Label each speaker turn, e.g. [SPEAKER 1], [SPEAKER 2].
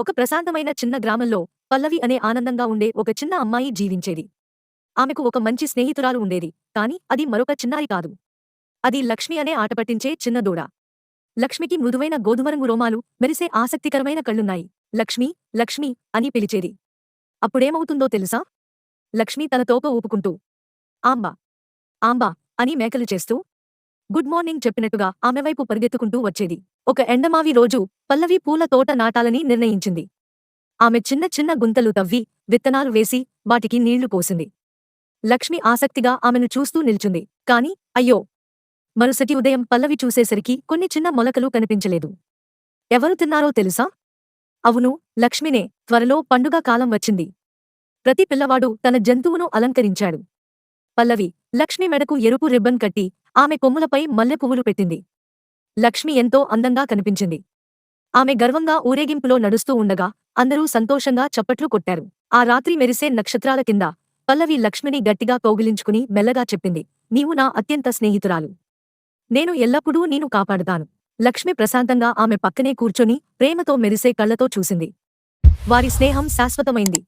[SPEAKER 1] ఒక ప్రశాంతమైన చిన్న గ్రామంలో పల్లవి అనే ఆనందంగా ఉండే ఒక చిన్న అమ్మాయి జీవించేది. ఆమెకు ఒక మంచి స్నేహితురాలు ఉండేది, కాని అది మరొక చిన్నారి కాదు. అది లక్ష్మి అనే ఆట పట్టించే చిన్న దూడ. లక్ష్మికి మృదువైన గోధుమరంగు రోమాలు, మెరిసే ఆసక్తికరమైన కళ్ళున్నాయి. లక్ష్మి, లక్ష్మి అని పిలిచేది. అప్పుడేమవుతుందో తెలుసా? లక్ష్మి తన తోక ఊపుకుంటూ ఆంబా, ఆంబా అని మేకలు చేస్తూ గుడ్ మార్నింగ్ చెప్పినట్టుగా ఆమె వైపు పరిగెత్తుకుంటూ వచ్చేది. ఒక ఎండమావి రోజు పల్లవి పూల తోట నాటాలని నిర్ణయించింది. ఆమె చిన్న చిన్న గుంతలు తవ్వి, విత్తనాలు వేసి, వాటికి నీళ్లు పోసింది. లక్ష్మి ఆసక్తిగా ఆమెను చూస్తూ నిల్చుంది. కాని అయ్యో! మరుసటి ఉదయం పల్లవి చూసేసరికి కొన్ని చిన్న మొలకలు కనిపించలేదు. ఎవరు తిన్నారో తెలుసా? అవును, లక్ష్మినే. త్వరలో పండుగ కాలం వచ్చింది. ప్రతి పిల్లవాడు తన జంతువును అలంకరించాడు. పల్లవి లక్ష్మి మెడకు ఎరుపు రిబ్బన్ కట్టి, ఆమె కొమ్ములపై మల్లెపువ్వులు పెట్టింది. లక్ష్మి ఎంతో అందంగా కనిపించింది. ఆమె గర్వంగా ఊరేగింపులో నడుస్తూ ఉండగా అందరూ సంతోషంగా చప్పట్లు కొట్టారు. ఆ రాత్రి మెరిసే నక్షత్రాల కింద పల్లవి లక్ష్మిని గట్టిగా కౌగిలించుకుని మెల్లగా చెప్పింది, నీవు నా అత్యంత స్నేహితురాలు. నేను ఎల్లప్పుడూ నీను కాపాడుతాను. లక్ష్మి ప్రశాంతంగా ఆమె పక్కనే కూర్చొని ప్రేమతో మెరిసే కళ్లతో చూసింది. వారి స్నేహం శాశ్వతమైంది.